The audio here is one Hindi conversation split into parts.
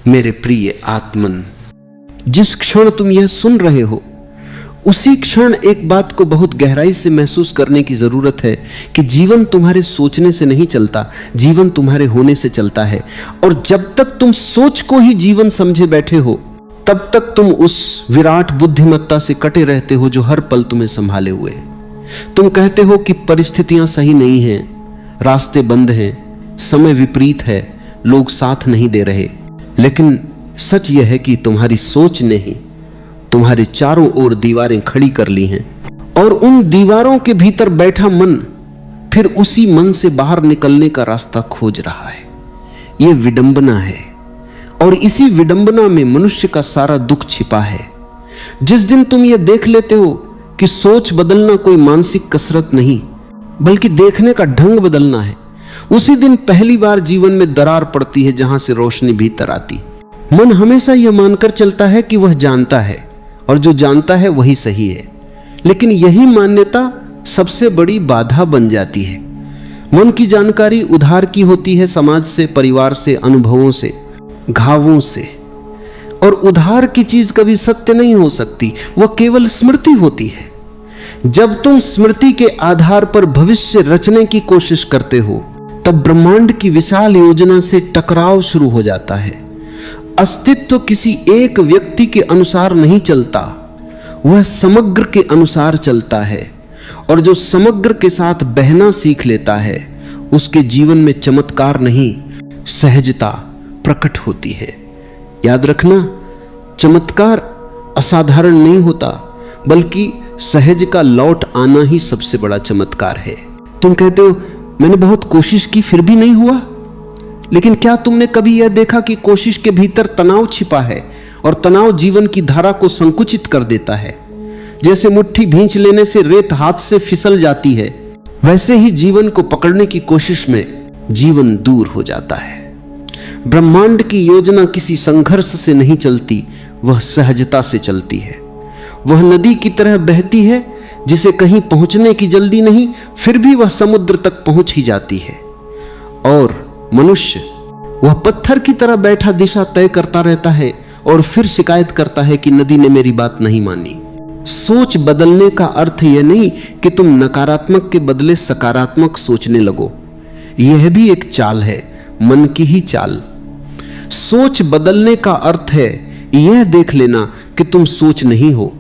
मेरे प्रिय आत्मन, जिस क्षण तुम यह सुन रहे हो उसी क्षण एक बात को बहुत गहराई से महसूस करने की जरूरत है कि जीवन तुम्हारे सोचने से नहीं चलता, जीवन तुम्हारे होने से चलता है। और जब तक तुम सोच को ही जीवन समझे बैठे हो तब तक तुम उस विराट बुद्धिमत्ता से कटे रहते हो जो हर पल तुम्हें संभाले हुए है। तुम कहते हो कि परिस्थितियां सही नहीं हैं, रास्ते बंद हैं, समय विपरीत है, लोग साथ नहीं दे रहे, लेकिन सच यह है कि तुम्हारी सोच ने ही तुम्हारे चारों ओर दीवारें खड़ी कर ली हैं और उन दीवारों के भीतर बैठा मन फिर उसी मन से बाहर निकलने का रास्ता खोज रहा है। यह विडंबना है और इसी विडंबना में मनुष्य का सारा दुख छिपा है। जिस दिन तुम यह देख लेते हो कि सोच बदलना कोई मानसिक कसरत नहीं बल्कि देखने का ढंग बदलना है, उसी दिन पहली बार जीवन में दरार पड़ती है जहां से रोशनी भीतर आती। मन हमेशा यह मानकर चलता है कि वह जानता है और जो जानता है वही सही है, लेकिन यही मान्यता सबसे बड़ी बाधा बन जाती है। मन की जानकारी उधार की होती है, समाज से, परिवार से, अनुभवों से, घावों से, और उधार की चीज कभी सत्य नहीं हो सकती, वह केवल स्मृति होती है। जब तुम स्मृति के आधार पर भविष्य रचने की कोशिश करते हो तब ब्रह्मांड की विशाल योजना से टकराव शुरू हो जाता है। अस्तित्व किसी एक व्यक्ति के अनुसार नहीं चलता, वह समग्र के अनुसार चलता है, और जो समग्र के साथ बहना सीख लेता है उसके जीवन में चमत्कार नहीं, सहजता प्रकट होती है। याद रखना, चमत्कार असाधारण नहीं होता बल्कि सहज का लौट आना ही सबसे बड़ा चमत्कार है। तुम कहते हो मैंने बहुत कोशिश की फिर भी नहीं हुआ, लेकिन क्या तुमने कभी यह देखा कि कोशिश के भीतर तनाव छिपा है और तनाव जीवन की धारा को संकुचित कर देता है। जैसे मुट्ठी भींच लेने से रेत हाथ से फिसल जाती है, वैसे ही जीवन को पकड़ने की कोशिश में जीवन दूर हो जाता है। ब्रह्मांड की योजना किसी संघर्ष से नहीं चलती, वह सहजता से चलती है। वह नदी की तरह बहती है जिसे कहीं पहुंचने की जल्दी नहीं, फिर भी वह समुद्र तक पहुंच ही जाती है। और मनुष्य वह पत्थर की तरह बैठा दिशा तय करता रहता है और फिर शिकायत करता है कि नदी ने मेरी बात नहीं मानी। सोच बदलने का अर्थ यह नहीं कि तुम नकारात्मक के बदले सकारात्मक सोचने लगो, यह भी एक चाल है, मन की ही चाल। सोच बदलने का अर्थ है यह देख लेना कि तुम सोच नहीं हो।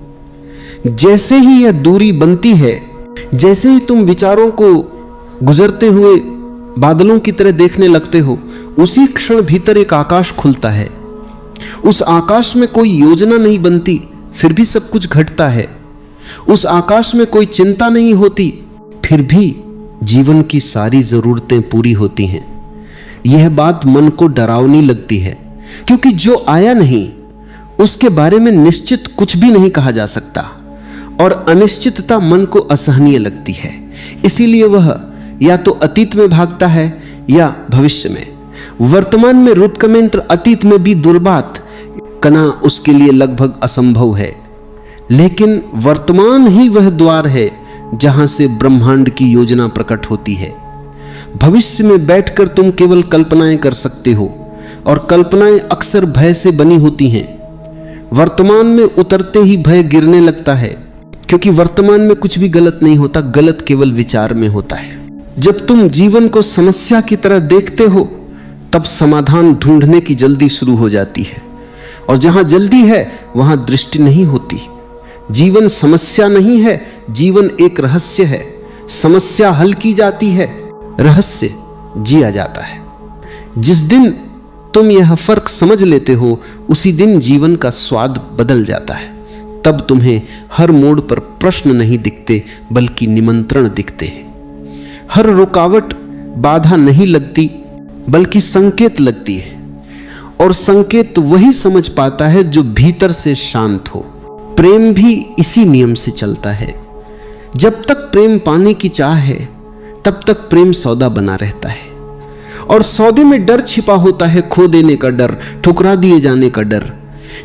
जैसे ही यह दूरी बनती है, जैसे ही तुम विचारों को गुजरते हुए बादलों की तरह देखने लगते हो, उसी क्षण भीतर एक आकाश खुलता है। उस आकाश में कोई योजना नहीं बनती, फिर भी सब कुछ घटता है। उस आकाश में कोई चिंता नहीं होती, फिर भी जीवन की सारी जरूरतें पूरी होती हैं। यह बात मन को डरावनी लगती है, क्योंकि जो आया नहीं उसके बारे में निश्चित कुछ भी नहीं कहा जा सकता, और अनिश्चितता मन को असहनीय लगती है। इसीलिए वह या तो अतीत में भागता है या भविष्य में। वर्तमान में रुदकमेंत्र अतीत में भी दुर्बात करना उसके लिए लगभग असंभव है, लेकिन वर्तमान ही वह द्वार है जहां से ब्रह्मांड की योजना प्रकट होती है। भविष्य में बैठकर तुम केवल कल्पनाएं कर सकते हो, और कल्पनाएं अक्सर भय से बनी होती हैं। वर्तमान में उतरते ही भय गिरने लगता है, क्योंकि वर्तमान में कुछ भी गलत नहीं होता, गलत केवल विचार में होता है। जब तुम जीवन को समस्या की तरह देखते हो तब समाधान ढूंढने की जल्दी शुरू हो जाती है, और जहां जल्दी है वहां दृष्टि नहीं होती। जीवन समस्या नहीं है, जीवन एक रहस्य है। समस्या हल की जाती है, रहस्य जिया जाता है। जिस दिन तुम यह फर्क समझ लेते हो उसी दिन जीवन का स्वाद बदल जाता है। तब तुम्हें हर मोड़ पर प्रश्न नहीं दिखते बल्कि निमंत्रण दिखते हैं। हर रुकावट बाधा नहीं लगती बल्कि संकेत लगती है, और संकेत वही समझ पाता है जो भीतर से शांत हो। प्रेम भी इसी नियम से चलता है। जब तक प्रेम पाने की चाह है तब तक प्रेम सौदा बना रहता है, और सौदे में डर छिपा होता है, खो देने का डर, ठुकरा दिए जाने का डर।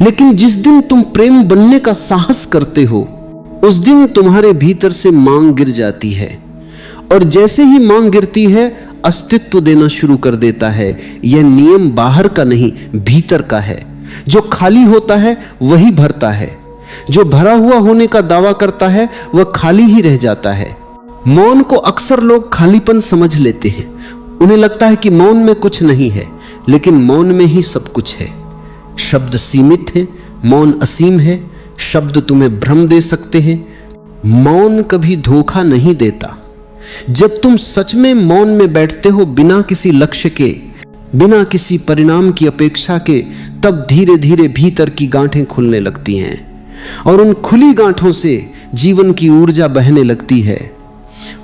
लेकिन जिस दिन तुम प्रेम बनने का साहस करते हो उस दिन तुम्हारे भीतर से मांग गिर जाती है, और जैसे ही मांग गिरती है अस्तित्व देना शुरू कर देता है। यह नियम बाहर का नहीं, भीतर का है। जो खाली होता है वही भरता है, जो भरा हुआ होने का दावा करता है वह खाली ही रह जाता है। मौन को अक्सर लोग खालीपन समझ लेते हैं। उन्हें लगता है कि मौन में कुछ नहीं है, लेकिन मौन में ही सब कुछ है। शब्द सीमित है, मौन असीम है। शब्द तुम्हें भ्रम दे सकते हैं, मौन कभी धोखा नहीं देता। जब तुम सच में मौन में बैठते हो, बिना किसी लक्ष्य के, बिना किसी परिणाम की अपेक्षा के, तब धीरे धीरे भीतर की गांठें खुलने लगती हैं और उन खुली गांठों से जीवन की ऊर्जा बहने लगती है।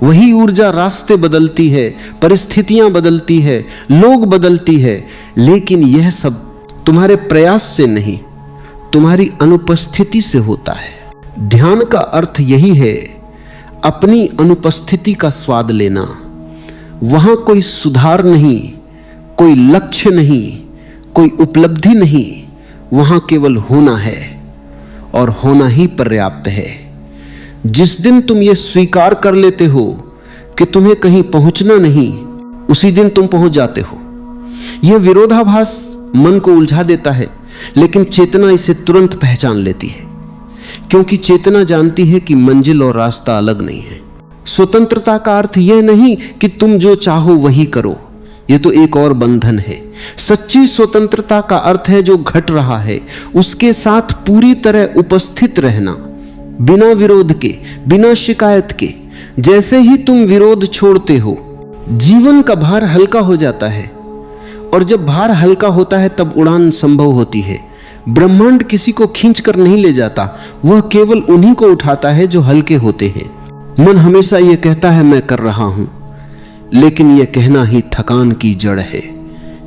वही ऊर्जा रास्ते बदलती है, परिस्थितियां बदलती है, लोग बदलती है, लेकिन यह सब तुम्हारे प्रयास से नहीं, तुम्हारी अनुपस्थिति से होता है। ध्यान का अर्थ यही है, अपनी अनुपस्थिति का स्वाद लेना। वहां कोई सुधार नहीं, कोई लक्ष्य नहीं, कोई उपलब्धि नहीं, वहां केवल होना है और होना ही पर्याप्त है। जिस दिन तुम ये स्वीकार कर लेते हो कि तुम्हें कहीं पहुंचना नहीं, उसी दिन तुम पहुंच जाते हो। यह विरोधाभास मन को उलझा देता है, लेकिन चेतना इसे तुरंत पहचान लेती है, क्योंकि चेतना जानती है कि मंजिल और रास्ता अलग नहीं है। स्वतंत्रता का अर्थ यह नहीं कि तुम जो चाहो वही करो, यह तो एक और बंधन है। सच्ची स्वतंत्रता का अर्थ है जो घट रहा है उसके साथ पूरी तरह उपस्थित रहना, बिना विरोध के, बिना शिकायत के। जैसे ही तुम विरोध छोड़ते हो, जीवन का भार हल्का हो जाता है, और जब भार हल्का होता है तब उड़ान संभव होती है। ब्रह्मांड किसी को खींचकर नहीं ले जाता, वह केवल उन्हीं को उठाता है जो हल्के होते हैं। मन हमेशा यह कहता है मैं कर रहा हूं, लेकिन यह कहना ही थकान की जड़ है,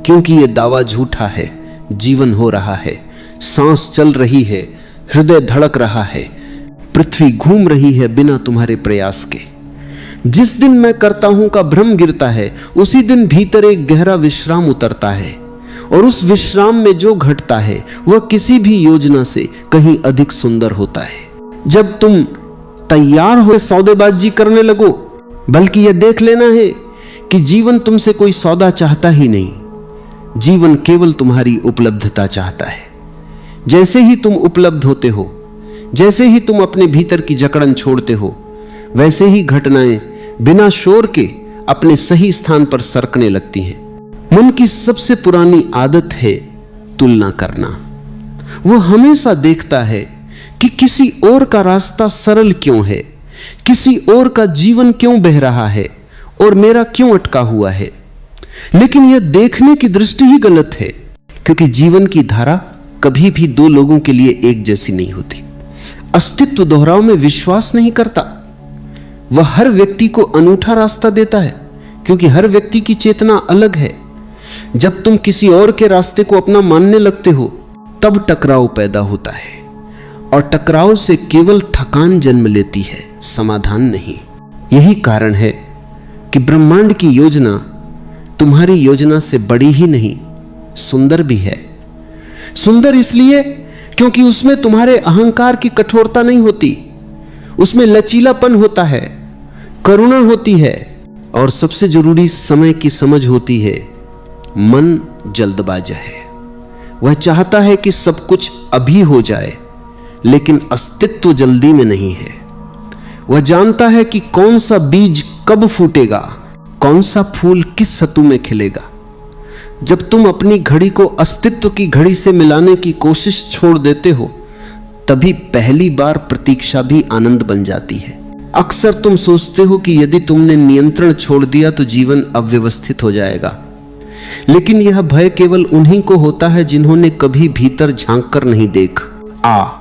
क्योंकि यह दावा झूठा है। जीवन हो रहा है, सांस चल रही है, हृदय धड़क रहा है, पृथ्वी घूम रही है बिना तुम्हारे प्रयास के। जिस दिन मैं करता हूं का भ्रम गिरता है, उसी दिन भीतर एक गहरा विश्राम उतरता है, और उस विश्राम में जो घटता है वह किसी भी योजना से कहीं अधिक सुंदर होता है। जब तुम तैयार हो सौदेबाजी करने लगो, बल्कि यह देख लेना है कि जीवन तुमसे कोई सौदा चाहता ही नहीं, जीवन केवल तुम्हारी उपलब्धता चाहता है। जैसे ही तुम उपलब्ध होते हो, जैसे ही तुम अपने भीतर की जकड़न छोड़ते हो, वैसे ही घटनाएं बिना शोर के अपने सही स्थान पर सरकने लगती हैं। मन की सबसे पुरानी आदत है तुलना करना। वह हमेशा देखता है कि किसी और का रास्ता सरल क्यों है, किसी और का जीवन क्यों बह रहा है और मेरा क्यों अटका हुआ है। लेकिन यह देखने की दृष्टि ही गलत है, क्योंकि जीवन की धारा कभी भी दो लोगों के लिए एक जैसी नहीं होती। अस्तित्व दोहराव में विश्वास नहीं करता। वह हर व्यक्ति को अनूठा रास्ता देता है, क्योंकि हर व्यक्ति की चेतना अलग है। जब तुम किसी और के रास्ते को अपना मानने लगते हो, तब टकराव पैदा होता है, और टकराव से केवल थकान जन्म लेती है, समाधान नहीं। यही कारण है कि ब्रह्मांड की योजना तुम्हारी योजना से बड़ी ही नहीं, सुंदर भी है। सुंदर इसलिए क्योंकि उसमें तुम्हारे अहंकार की कठोरता नहीं होती, उसमें लचीलापन होता है, करुणा होती है, और सबसे जरूरी समय की समझ होती है। मन जल्दबाज है, वह चाहता है कि सब कुछ अभी हो जाए, लेकिन अस्तित्व जल्दी में नहीं है। वह जानता है कि कौन सा बीज कब फूटेगा, कौन सा फूल किस सतु में खिलेगा। जब तुम अपनी घड़ी को अस्तित्व की घड़ी से मिलाने की कोशिश छोड़ देते हो, तभी पहली बार प्रतीक्षा भी आनंद बन जाती है। अक्सर तुम सोचते हो कि यदि तुमने नियंत्रण छोड़ दिया तो जीवन अव्यवस्थित हो जाएगा, लेकिन यह भय केवल उन्हीं को होता है जिन्होंने कभी भीतर झांक कर नहीं देखा।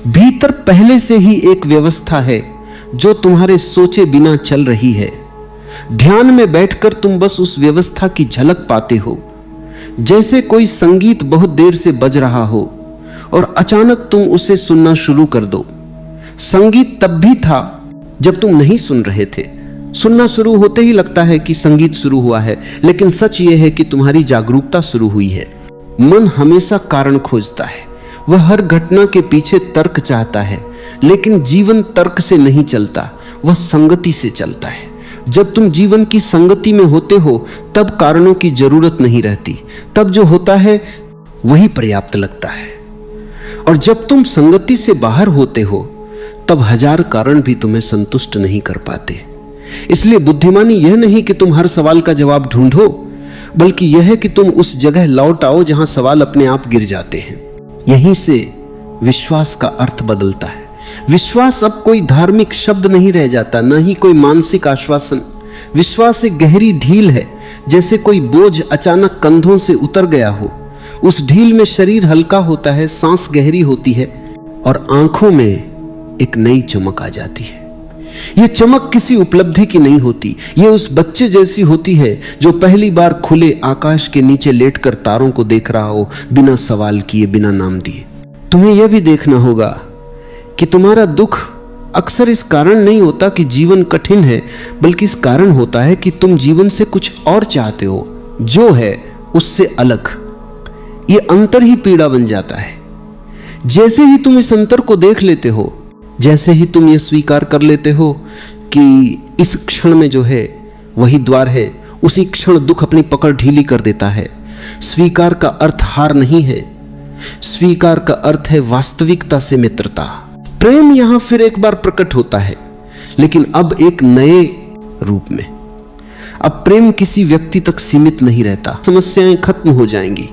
भीतर पहले से ही एक व्यवस्था है जो तुम्हारे सोचे बिना चल रही है। ध्यान में बैठकर तुम बस उस व्यवस्था की झलक पाते हो, जैसे कोई संगीत बहुत देर से बज रहा हो और अचानक तुम उसे सुनना शुरू कर दो। संगीत तब भी था जब तुम नहीं सुन रहे थे। सुनना शुरू होते ही लगता है कि संगीत शुरू हुआ है, लेकिन सच यह है कि तुम्हारी जागरूकता शुरू हुई है। मन हमेशा कारण खोजता है, वह हर घटना के पीछे तर्क चाहता है, लेकिन जीवन तर्क से नहीं चलता, वह संगति से चलता है। जब तुम जीवन की संगति में होते हो तब कारणों की जरूरत नहीं रहती, तब जो होता है वही पर्याप्त लगता है। और जब तुम संगति से बाहर होते हो तब हजार कारण भी तुम्हें संतुष्ट नहीं कर पाते। इसलिए बुद्धिमानी यह नहीं कि तुम हर सवाल का जवाब ढूंढो, बल्कि यह है कि तुम उस जगह लौट आओ जहां सवाल अपने आप गिर जाते हैं। यहीं से विश्वास का अर्थ बदलता है। विश्वास अब कोई धार्मिक शब्द नहीं रह जाता, न ही कोई मानसिक आश्वासन। विश्वास एक गहरी ढील है, जैसे कोई बोझ अचानक कंधों से उतर गया हो। उस ढील में शरीर हल्का होता है, सांस गहरी होती है और आंखों में एक नई चमक आ जाती है। यह चमक किसी उपलब्धि की नहीं होती, यह उस बच्चे जैसी होती है जो पहली बार खुले आकाश के नीचे लेटकर तारों को देख रहा हो, बिना सवाल किए, बिना नाम दिए। तुम्हें यह भी देखना होगा कि तुम्हारा दुख अक्सर इस कारण नहीं होता कि जीवन कठिन है, बल्कि इस कारण होता है कि तुम जीवन से कुछ और चाहते हो, जो है उससे अलग। यह अंतर ही पीड़ा बन जाता है। जैसे ही तुम इस अंतर को देख लेते हो, जैसे ही तुम यह स्वीकार कर लेते हो कि इस क्षण में जो है वही द्वार है, उसी क्षण दुख अपनी पकड़ ढीली कर देता है। स्वीकार का अर्थ हार नहीं है, स्वीकार का अर्थ है वास्तविकता से मित्रता। प्रेम यहां फिर एक बार प्रकट होता है, लेकिन अब एक नए रूप में। अब प्रेम किसी व्यक्ति तक सीमित नहीं रहता। समस्याएं खत्म हो जाएंगी,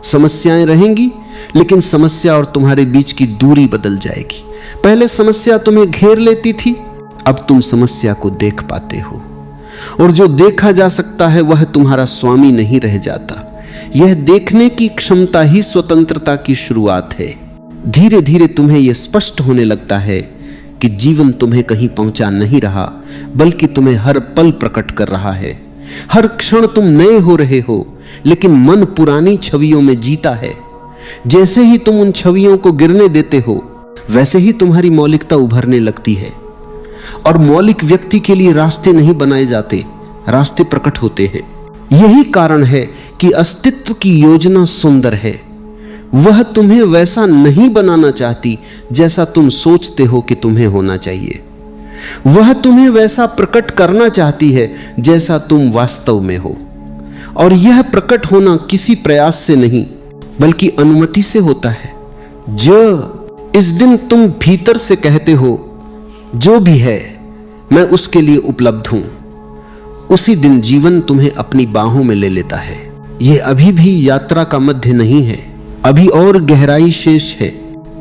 समस्याएं रहेंगी, लेकिन समस्या और तुम्हारे बीच की दूरी बदल जाएगी। पहले समस्या तुम्हें घेर लेती थी, अब तुम समस्या को देख पाते हो, और जो देखा जा सकता है वह तुम्हारा स्वामी नहीं रह जाता। यह देखने की क्षमता ही स्वतंत्रता की शुरुआत है। धीरे धीरे तुम्हें यह स्पष्ट होने लगता है कि जीवन तुम्हें कहीं पहुंचा नहीं रहा, बल्कि तुम्हें हर पल प्रकट कर रहा है। हर क्षण तुम नए हो रहे हो, लेकिन मन पुरानी छवियों में जीता है। जैसे ही तुम उन छवियों को गिरने देते हो, वैसे ही तुम्हारी मौलिकता उभरने लगती है। और मौलिक व्यक्ति के लिए रास्ते नहीं बनाए जाते, रास्ते प्रकट होते हैं। यही कारण है कि अस्तित्व की योजना सुंदर है। वह तुम्हें वैसा नहीं बनाना चाहती जैसा तुम सोचते हो कि तुम्हें होना चाहिए। वह तुम्हें वैसा प्रकट करना चाहती है जैसा तुम वास्तव में हो। और यह प्रकट होना किसी प्रयास से नहीं, बल्कि अनुमति से होता है। जो इस दिन तुम भीतर से कहते हो, जो भी है मैं उसके लिए उपलब्ध हूं, उसी दिन जीवन तुम्हें अपनी बाहों में ले लेता है। यह अभी भी यात्रा का मध्य नहीं है, अभी और गहराई शेष है।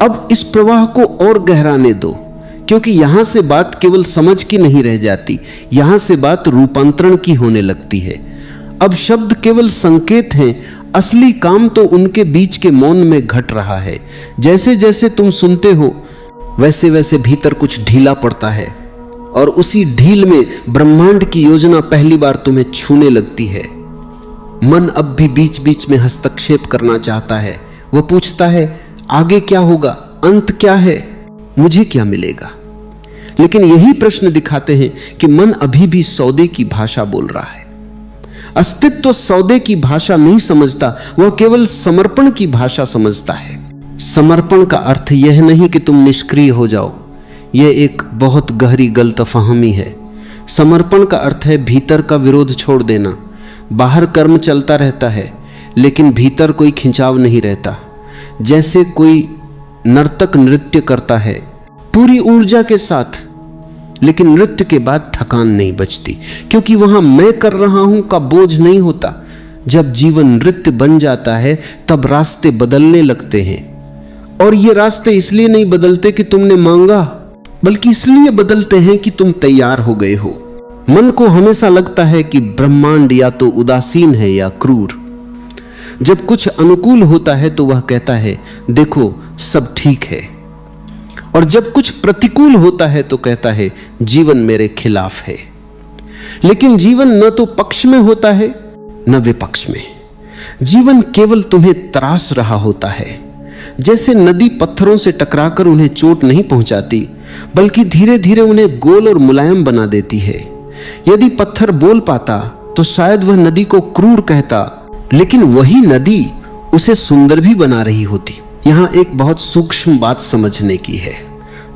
अब इस प्रवाह को और गहराने दो, क्योंकि यहां से बात केवल समझ की नहीं रह जाती, यहां से बात रूपांतरण की होने लगती है। अब शब्द केवल संकेत हैं, असली काम तो उनके बीच के मौन में घट रहा है। जैसे जैसे तुम सुनते हो, वैसे वैसे भीतर कुछ ढीला पड़ता है, और उसी ढील में ब्रह्मांड की योजना पहली बार तुम्हें छूने लगती है। मन अब भी बीच बीच में हस्तक्षेप करना चाहता है। वह पूछता है, आगे क्या होगा, अंत क्या है, मुझे क्या मिलेगा। लेकिन यही प्रश्न दिखाते हैं कि मन अभी भी सौदे की भाषा बोल रहा है। अस्तित्व सौदे की भाषा नहीं समझता, वह केवल समर्पण की भाषा समझता है। समर्पण का अर्थ यह नहीं कि तुम निष्क्रिय हो जाओ, यह एक बहुत गहरी गलतफहमी है। समर्पण का अर्थ है भीतर का विरोध छोड़ देना। बाहर कर्म चलता रहता है, लेकिन भीतर कोई खिंचाव नहीं रहता। जैसे कोई नर्तक नृत्य करता है पूरी ऊर्जा के साथ, लेकिन नृत्य के बाद थकान नहीं बचती, क्योंकि वहां मैं कर रहा हूं का बोझ नहीं होता। जब जीवन नृत्य बन जाता है, तब रास्ते बदलने लगते हैं। और ये रास्ते इसलिए नहीं बदलते कि तुमने मांगा, बल्कि इसलिए बदलते हैं कि तुम तैयार हो गए हो। मन को हमेशा लगता है कि ब्रह्मांड या तो उदासीन है या क्रूर। जब कुछ अनुकूल होता है तो वह कहता है, देखो सब ठीक है। और जब कुछ प्रतिकूल होता है तो कहता है, जीवन मेरे खिलाफ है। लेकिन जीवन न तो पक्ष में होता है न विपक्ष में। जीवन केवल तुम्हें तराश रहा होता है। जैसे नदी पत्थरों से टकराकर उन्हें चोट नहीं पहुंचाती, बल्कि धीरे धीरे उन्हें गोल और मुलायम बना देती है। यदि पत्थर बोल पाता तो शायद वह नदी को क्रूर कहता, लेकिन वही नदी उसे सुंदर भी बना रही होती। यहां एक बहुत सूक्ष्म बात समझने की है।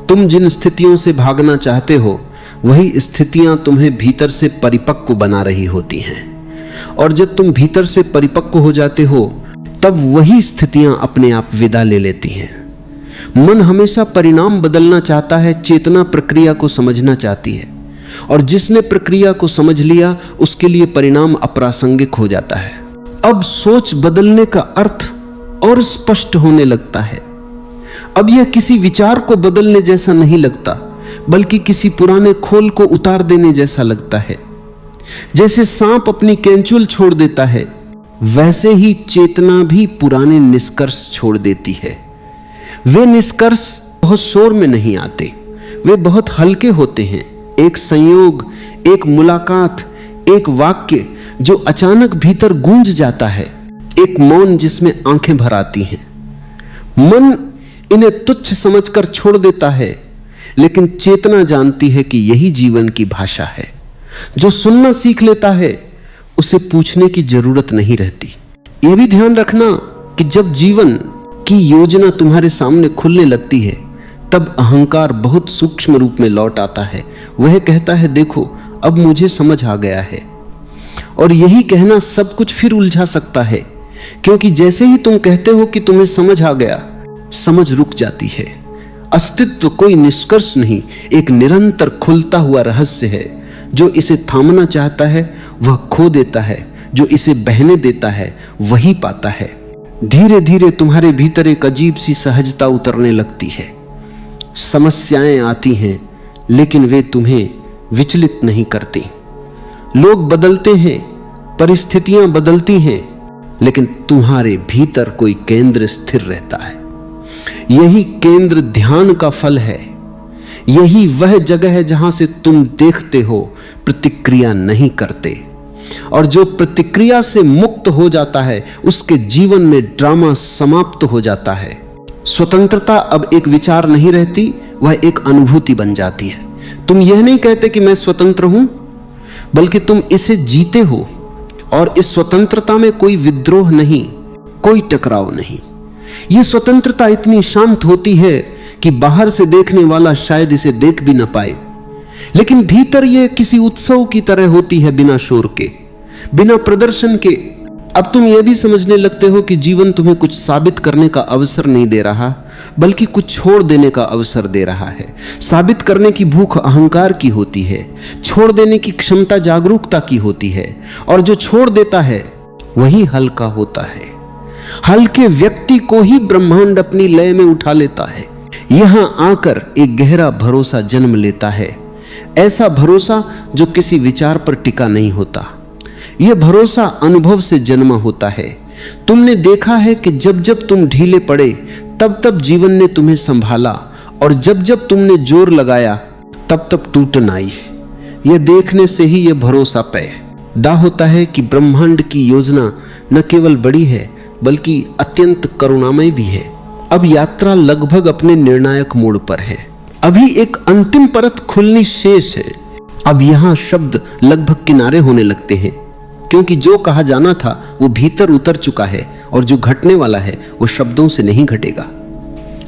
तुम जिन स्थितियों से भागना चाहते हो, वही स्थितियां तुम्हें भीतर से परिपक्व बना रही होती हैं। और जब तुम भीतर से परिपक्व हो जाते हो तब वही स्थितियां अपने आप विदा ले लेती हैं। मन हमेशा परिणाम बदलना चाहता है, चेतना प्रक्रिया को समझना चाहती है, और जिसने प्रक्रिया को समझ लिया उसके लिए परिणाम अप्रासंगिक हो जाता है। अब सोच बदलने का अर्थ और स्पष्ट होने लगता है। अब यह किसी विचार को बदलने जैसा नहीं लगता, बल्कि किसी पुराने खोल को उतार देने जैसा लगता है। जैसे सांप अपनी केंचुल छोड़ देता है, वैसे ही चेतना भी पुराने निष्कर्ष छोड़ देती है। वे निष्कर्ष बहुत शोर में नहीं आते, वे बहुत हल्के होते हैं। एक संयोग, एक मुलाकात, एक वाक्य जो अचानक भीतर गूंज जाता है, एक मौन जिसमें आंखें भर आती हैं। मन इन्हें तुच्छ समझकर छोड़ देता है, लेकिन चेतना जानती है कि यही जीवन की भाषा है। जो सुनना सीख लेता है उसे पूछने की जरूरत नहीं रहती। यह भी ध्यान रखना कि जब जीवन की योजना तुम्हारे सामने खुलने लगती है तब अहंकार बहुत सूक्ष्म रूप में लौट आता है। वह कहता है, देखो अब मुझे समझ आ गया है। और यही कहना सब कुछ फिर उलझा सकता है, क्योंकि जैसे ही तुम कहते हो कि तुम्हें समझ आ गया, समझ रुक जाती है। अस्तित्व कोई निष्कर्ष नहीं, एक निरंतर खुलता हुआ रहस्य है। जो इसे थामना चाहता है वह खो देता है, जो इसे बहने देता है वही पाता है। धीरे धीरे तुम्हारे भीतर एक अजीब सी सहजता उतरने लगती है। समस्याएं आती हैं, लेकिन वे तुम्हें विचलित नहीं करती। लोग बदलते हैं, परिस्थितियां बदलती हैं, लेकिन तुम्हारे भीतर कोई केंद्र स्थिर रहता है। यही केंद्र ध्यान का फल है। यही वह जगह है जहां से तुम देखते हो, प्रतिक्रिया नहीं करते। और जो प्रतिक्रिया से मुक्त हो जाता है उसके जीवन में ड्रामा समाप्त हो जाता है। स्वतंत्रता अब एक विचार नहीं रहती, वह एक अनुभूति बन जाती है। तुम यह नहीं कहते कि मैं स्वतंत्र हूं, बल्कि तुम इसे जीते हो। और इस स्वतंत्रता में कोई विद्रोह नहीं, कोई टकराव नहीं। यह स्वतंत्रता इतनी शांत होती है कि बाहर से देखने वाला शायद इसे देख भी न पाए, लेकिन भीतर यह किसी उत्सव की तरह होती है, बिना शोर के, बिना प्रदर्शन के। अब तुम यह भी समझने लगते हो कि जीवन तुम्हें कुछ साबित करने का अवसर नहीं दे रहा, बल्कि कुछ छोड़ देने का अवसर दे रहा है। साबित करने की भूख अहंकार की होती है, छोड़ देने की क्षमता जागरूकता की होती है। और जो छोड़ देता है वही हल्का होता है। हल्के व्यक्ति को ही ब्रह्मांड अपनी लय में उठा लेता है। यहां आकर एक गहरा भरोसा जन्म लेता है, ऐसा भरोसा जो किसी विचार पर टिका नहीं होता। यह भरोसा अनुभव से जन्मा होता है। तुमने देखा है कि जब जब तुम ढीले पड़े तब तब जीवन ने तुम्हें संभाला, और जब जब तुमने जोर लगाया तब तब टूटन आई। यह देखने से ही यह भरोसा पैदा होता है कि ब्रह्मांड की योजना न केवल बड़ी है बल्कि अत्यंत करुणामय भी है। अब यात्रा लगभग अपने निर्णायक मोड़ पर है। अभी एक अंतिम परत खुलनी शेष है। अब यहां शब्द लगभग किनारे होने लगते हैं, क्योंकि जो कहा जाना था वो भीतर उतर चुका है, और जो घटने वाला है वो शब्दों से नहीं घटेगा।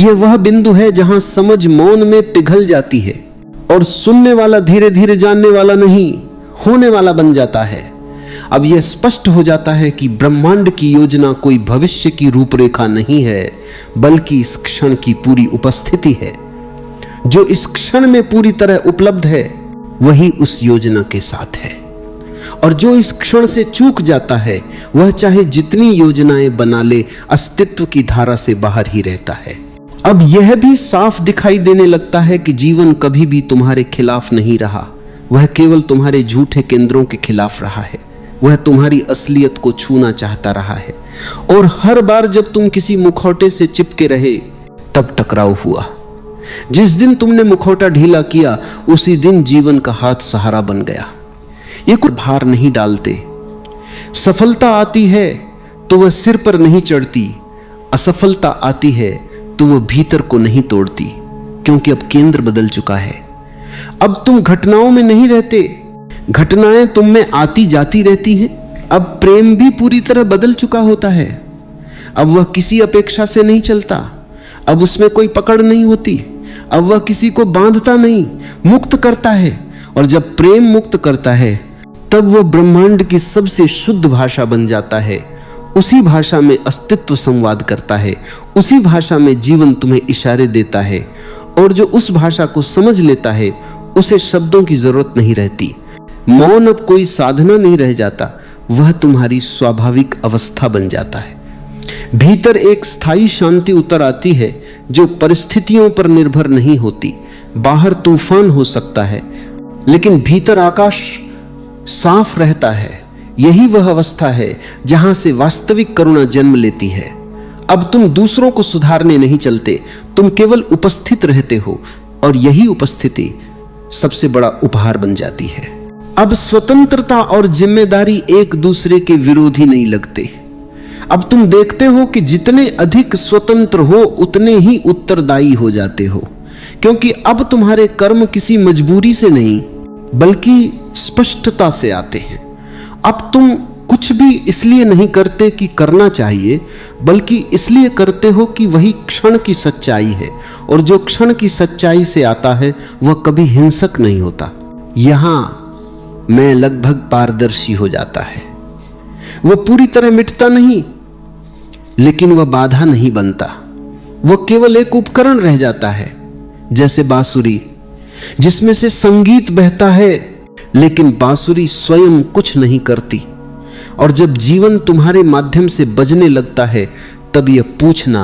यह वह बिंदु है जहां समझ मौन में पिघल जाती है, और सुनने वाला धीरे धीरे जानने वाला नहीं, होने वाला बन जाता है। अब यह स्पष्ट हो जाता है कि ब्रह्मांड की योजना कोई भविष्य की रूपरेखा नहीं है, बल्कि इस क्षण की पूरी उपस्थिति है। जो इस क्षण में पूरी तरह उपलब्ध है वही उस योजना के साथ है। और जो इस क्षण से चूक जाता है वह चाहे जितनी योजनाएं बना ले, अस्तित्व की धारा से बाहर ही रहता है। अब यह भी साफ दिखाई देने लगता है कि जीवन कभी भी तुम्हारे खिलाफ नहीं रहा, वह केवल तुम्हारे झूठे केंद्रों के खिलाफ रहा है। वह तुम्हारी असलियत को छूना चाहता रहा है, और हर बार जब तुम किसी मुखौटे से चिपके रहे तब टकराव हुआ। जिस दिन तुमने मुखौटा ढीला किया उसी दिन जीवन का हाथ सहारा बन गया। ये कोई भार नहीं डालते। सफलता आती है तो वह सिर पर नहीं चढ़ती, असफलता आती है तो वह भीतर को नहीं तोड़ती, क्योंकि अब केंद्र बदल चुका है। अब तुम घटनाओं में नहीं रहते, घटनाएं तुम में आती जाती रहती हैं। अब प्रेम भी पूरी तरह बदल चुका होता है। अब वह किसी अपेक्षा से नहीं चलता, अब उसमें कोई पकड़ नहीं होती, अब वह किसी को बांधता नहीं, मुक्त करता है। और जब प्रेम मुक्त करता है तब वह ब्रह्मांड की सबसे शुद्ध भाषा बन जाता है। उसी भाषा में अस्तित्व संवाद करता है, उसी भाषा में जीवन तुम्हें इशारे देता है। और जो उस भाषा को समझ लेता है उसे शब्दों की जरूरत नहीं रहती। मौन अब कोई साधना नहीं रह जाता, वह तुम्हारी स्वाभाविक अवस्था बन जाता है। भीतर एक स्थायी शांति उतर आती है जो परिस्थितियों पर निर्भर नहीं होती। बाहर तूफान हो सकता है लेकिन भीतर आकाश साफ रहता है। यही वह अवस्था है जहां से वास्तविक करुणा जन्म लेती है। अब तुम दूसरों को सुधारने नहीं चलते, तुम केवल उपस्थित रहते हो और यही उपस्थिति सबसे बड़ा उपहार बन जाती है। अब स्वतंत्रता और जिम्मेदारी एक दूसरे के विरोधी नहीं लगते। अब तुम देखते हो कि जितने अधिक स्वतंत्र हो उतने ही उत्तरदायी हो जाते हो, क्योंकि अब तुम्हारे कर्म किसी मजबूरी से नहीं बल्कि स्पष्टता से आते हैं। अब तुम कुछ भी इसलिए नहीं करते कि करना चाहिए, बल्कि इसलिए करते हो कि वही क्षण की सच्चाई है, और जो क्षण की सच्चाई से आता है वह कभी हिंसक नहीं होता। यहां मैं लगभग पारदर्शी हो जाता है। वह पूरी तरह मिटता नहीं, लेकिन वह बाधा नहीं बनता। वह केवल एक उपकरण रह जाता है, जैसे बांसुरी जिसमें से संगीत बहता है लेकिन बांसुरी स्वयं कुछ नहीं करती। और जब जीवन तुम्हारे माध्यम से बजने लगता है तब यह पूछना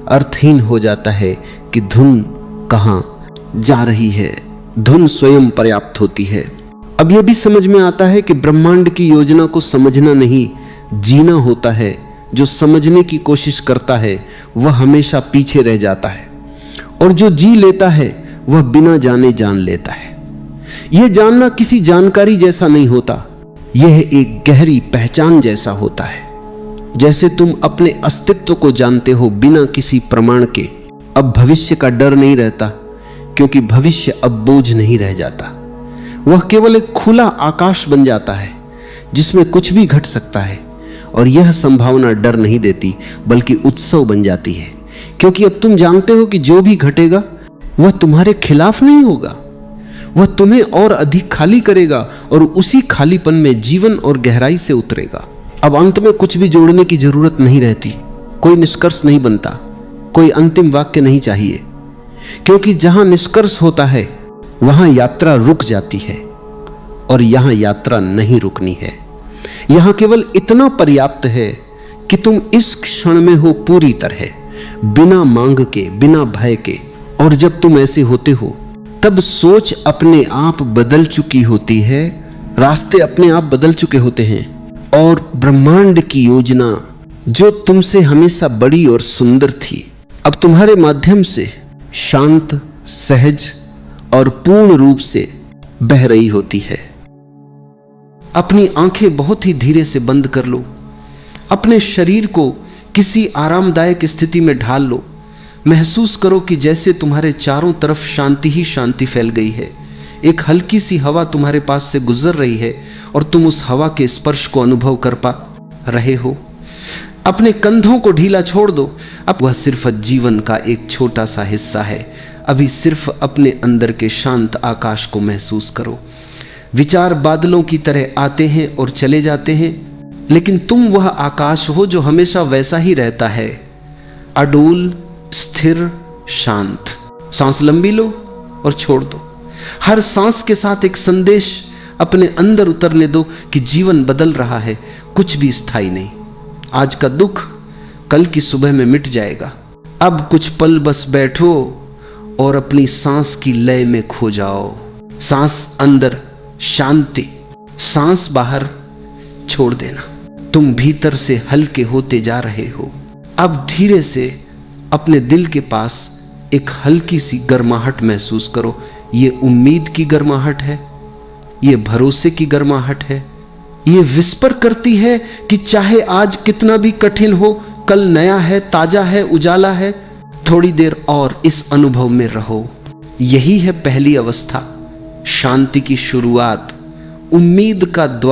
अर्थहीन हो जाता है कि धुन कहां जा रही है। धुन स्वयं पर्याप्त होती है। अब यह भी समझ में आता है कि ब्रह्मांड की योजना को समझना नहीं, जीना होता है। जो समझने की कोशिश करता है वह हमेशा पीछे रह जाता है, और जो जी लेता है वह बिना जाने जान लेता है। यह जानना किसी जानकारी जैसा नहीं होता, यह एक गहरी पहचान जैसा होता है। जैसे तुम अपने अस्तित्व को जानते हो बिना किसी प्रमाण के। अब भविष्य का डर नहीं रहता, क्योंकि भविष्य अब बोझ नहीं रह जाता। वह केवल एक खुला आकाश बन जाता है जिसमें कुछ भी घट सकता है, और यह संभावना डर नहीं देती बल्कि उत्सव बन जाती है, क्योंकि अब तुम जानते हो कि जो भी घटेगा वह तुम्हारे खिलाफ नहीं होगा। वह तुम्हें और अधिक खाली करेगा और उसी खालीपन में जीवन और गहराई से उतरेगा। अब अंत में कुछ भी जोड़ने की जरूरत नहीं रहती, कोई निष्कर्ष नहीं बनता, कोई अंतिम वाक्य नहीं चाहिए, क्योंकि जहां निष्कर्ष होता है वहां यात्रा रुक जाती है, और यहां यात्रा नहीं रुकनी है। यहां केवल इतना पर्याप्त है कि तुम इस क्षण में हो पूरी तरह, बिना मांग के, बिना भय के। और जब तुम ऐसे होते हो तब सोच अपने आप बदल चुकी होती है, रास्ते अपने आप बदल चुके होते हैं, और ब्रह्मांड की योजना जो तुमसे हमेशा बड़ी और सुंदर थी अब तुम्हारे माध्यम से शांत, सहज और पूर्ण रूप से बह रही होती है। अपनी आंखें बहुत ही धीरे से बंद कर लो, अपने शरीर को किसी आरामदायक स्थिति में ढाल लो। महसूस करो कि जैसे तुम्हारे चारों तरफ शांति ही शांति फैल गई है। एक हल्की सी हवा तुम्हारे पास से गुजर रही है और तुम उस हवा के स्पर्श को अनुभव कर पा रहे हो। अपने कंधों को ढीला छोड़ दो, अब वह सिर्फ जीवन का एक छोटा सा हिस्सा है। अभी सिर्फ अपने अंदर के शांत आकाश को महसूस करो। विचार बादलों की तरह आते हैं और चले जाते हैं, लेकिन तुम वह आकाश हो जो हमेशा वैसा ही रहता है, अडोल, स्थिर, शांत। सांस लंबी लो और छोड़ दो। हर सांस के साथ एक संदेश अपने अंदर उतरने दो कि जीवन बदल रहा है, कुछ भी स्थायी नहीं। आज का दुख कल की सुबह में मिट जाएगा। अब कुछ पल बस बैठो और अपनी सांस की लय में खो जाओ। सांस अंदर शांति, सांस बाहर छोड़ देना। तुम भीतर से हल्के होते जा रहे हो। अब धीरे से अपने दिल के पास एक हल्की सी गर्माहट महसूस करो। ये उम्मीद की गर्माहट है, ये भरोसे की गर्माहट है। ये विस्पर करती है कि चाहे आज कितना भी कठिन हो, कल नया है, ताजा है, उजाला है। थोड़ी देर और इस अनुभव में रहो। यही है पहली अवस्था, शांति की शुरुआत, उम्मीद का द्वार।